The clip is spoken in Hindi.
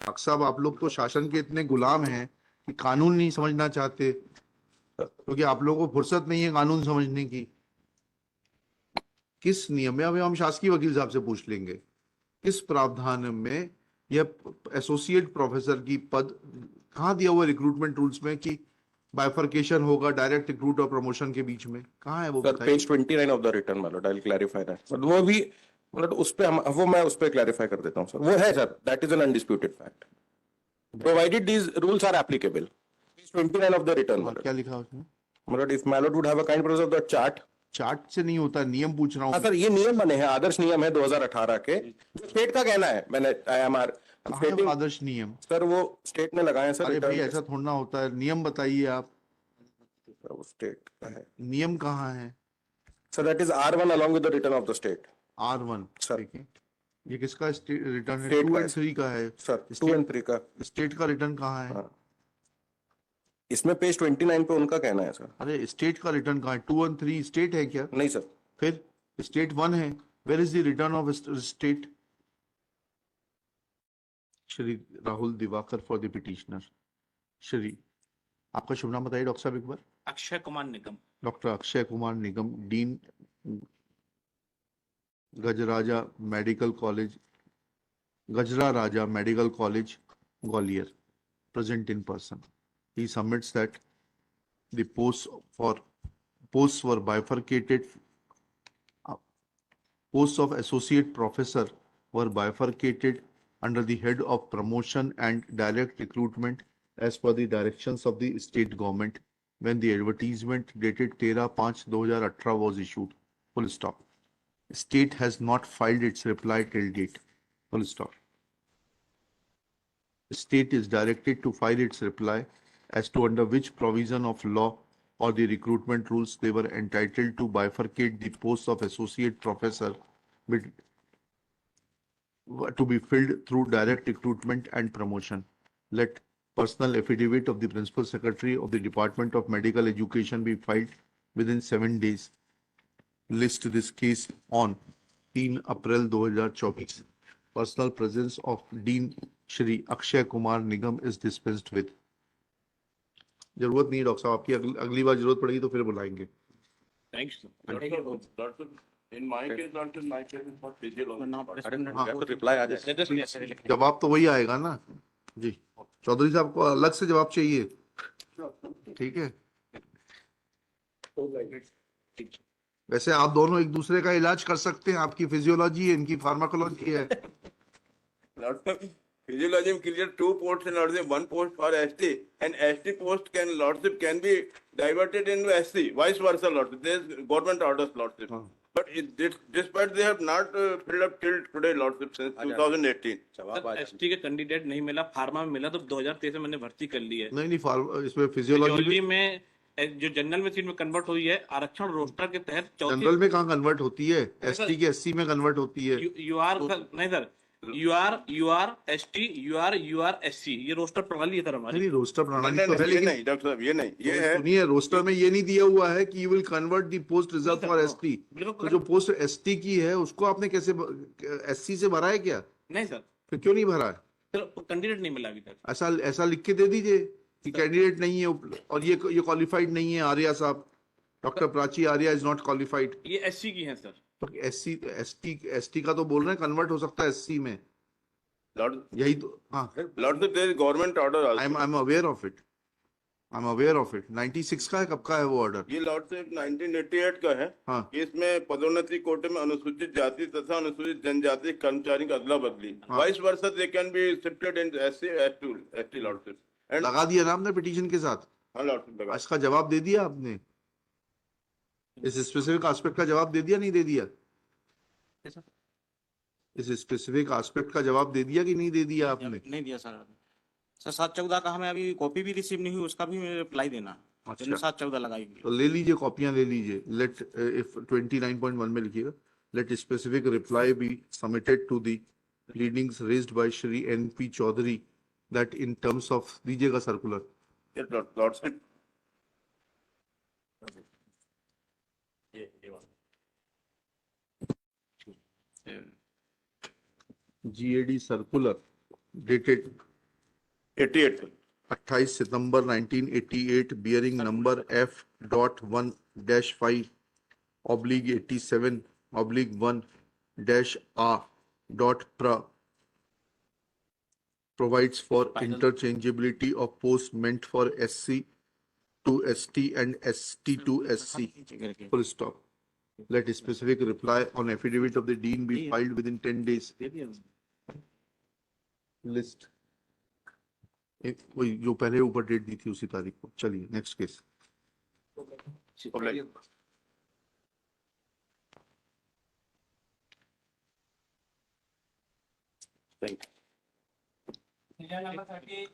डॉक्टर साहब, आप लोग तो शासन के इतने गुलाम हैं कि कानून नहीं समझना चाहते, क्योंकि आप लोगों को फुर्सत नहीं है कानून समझने की। किस नियम में, अभी हम शासकीय वकील साहब से पूछ लेंगे, किस प्रावधान में यह एसोसिएट प्रोफेसर की पद कहाँ दिया हुआ रिक्रूटमेंट रूल्स में कि बाइफरकेशन होगा डायरेक्ट रिक्रूट और प्रमोशन के बीच में? कहाँ है वो सर बताइए। पेज 29 ऑफ द रिटर्न मालूम, आई क्लैरिफाई दैट। वो भी मतलब उस पे वो मैं उस पे क्लैरिफाई कर देता हूँ सर। वो है sir, that is an undisputed fact, provided these rules are applicable. Page 29 of the return क्या लिखा उसमें? मतलब इफ मालूम would have a kind process of the chart. Chart से नहीं होता, नियम पूछ रहा हाँ हूँ। सर, ये नियम बने हैं, आदर्श नियम है 2018 के, स्टेट का कहना है। मैंने IMR आदर्श नियम सर वो स्टेट ने लगाए हैं सर। अरे भाई, ऐसा थोड़ा ना होता है। नियम बताइए आप, स्टेट का है नियम कहाँ है? Sir, that is R1 along with the return of the state। R1 sir ठीक है। ये किसका रिटर्न है? स्टेट 2 का एंड 3 का है सर, 2 and 3 का। स्टेट का रिटर्न कहाँ है? हाँ, इसमें पेज 29 पे उनका कहना है सर। अरे स्टेट का रिटर्न कहाँ है? 2 और 3 स्टेट है क्या? नहीं सर, फिर स्टेट 1 है। Where is the return of state? Shri Rahul Diwakar for the petitioner. Shri, आपका शुभ नाम बताइए डॉक्टर साहब एक बार। Akshay Kumar Nigam. Doctor Akshay Kumar Nigam, dean Gajaraja Medical College, Gajra Raja Medical College, Gwalior, present in person. He submits that the posts were bifurcated. Posts of associate professor were bifurcated under the head of promotion and direct recruitment as per the directions of the state government when the advertisement dated 13/5/2018 was issued. Full stop. State has not filed its reply till date. Full stop. State is directed to file its reply as to under which provision of law or the recruitment rules they were entitled to bifurcate the posts of associate professor to be filled through direct recruitment and promotion. Let personal affidavit of the principal secretary of the Department of Medical Education be filed within 7 days. List this case on 3 April 2024. Personal presence of Dean Shri Akshay Kumar Nigam is dispensed with. जरूरत नहीं डॉक्टर साहब, आपकी अगली बार जरूरत पड़ेगी तो फिर बुलाएंगे। Thanks. In my case, not in my case, it's not physiology. Reply आ जाए। जवाब तो वही आएगा ना जी। चौधरी साहब को अलग से जवाब चाहिए, ठीक है? वैसे आप दोनों एक दूसरे का इलाज कर सकते हैं, आपकी फिजियोलॉजी है, इनकी फार्माकोलॉजी है। Physiology clear 2 posts and lordship 1 post for ST, and ST post lordship can be diverted into SC, vice versa lordship. There is government orders lordship. But despite they have not filled up till today lordship since 2018. ST के कैंडिडेट नहीं मिला, फार्मा में मिला तो 2023 में मैंने भर्ती कर ली है। नहीं, इसमें फिजियोलॉजी में जो जनरल में सीट में कन्वर्ट हुई है, आरक्षण रोस्टर के तहत जनरल में कहाँ कन्वर्ट होती है? एसटी की एससी में कन्वर्ट होती है। यू आर नहीं sir, you are ST, you are SC, ये रोस्टर प्रणाली है सर हमारी। नहीं, रोस्टर प्रणाली तो है, ये नहीं डॉक्टर साहब, ये नहीं, ये है सुनिए, रोस्टर में ये नहीं दिया हुआ है कि you will convert the post reserve for ST. तो जो पोस्ट एसटी की है उसको आपने कैसे एससी से भरा है क्या? नहीं सर। फिर क्यों नहीं भरा है? कैंडिडेट नहीं मिला अभी तक। ऐसा लिख के दे दीजिए कि कैंडिडेट नहीं है और ये क्वालिफाइड नहीं है। आर्या साहब, doctor Prachi Arya is not qualified. ये एससी की है सर। तो एसटी का तो बोल रहे हैं कन्वर्ट हो सकता है एससी में। यही तो। हाँ, lordship there is government order also. I am aware of it. 96 का है, कब का है वो ऑर्डर? ये लॉर्डशिप 1988 का है। हाँ। इसमें पदोन्नति कोटे में अनुसूचित जाति तथा अनुसूचित जनजाति कर्मचारी का अदला बदली, vice versa they can be shifted in ST lordship. लगा दिया ना आपने पिटीशन के साथ? हाँ लॉर्डशिप लगा। इसका जवाब दे दिया आपने? इस स्पेसिफिक एस्पेक्ट का जवाब दे दिया, नहीं दे दिया? इस स्पेसिफिक एस्पेक्ट का जवाब दे दिया कि नहीं दे दिया आपने? नहीं दिया सर। सर 7/14 का हमें अभी कॉपी भी रिसीव नहीं हुई, उसका भी रिप्लाई देना। अच्छा, 7/14 लगाई तो ले लीजिए, कॉपियां ले लीजिए। लेट इफ 29.1 में लिखिएगा, let specific reply be submitted to the pleadings raised by Shri NP Chaudhary that in terms of, दीजिएगा circular. Lordship GAD circular dated 88. 28 September 1988 bearing number F.1-5/87/1-A provides for interchangeability of posts meant for SC to ST and ST to SC. Full stop. Let a specific reply on affidavit of the dean be filed within 10 days. List. वही जो पहले ऊपर डेट दी थी उसी तारीख को. चलिए next case. Public. Thank you. Serial number 38.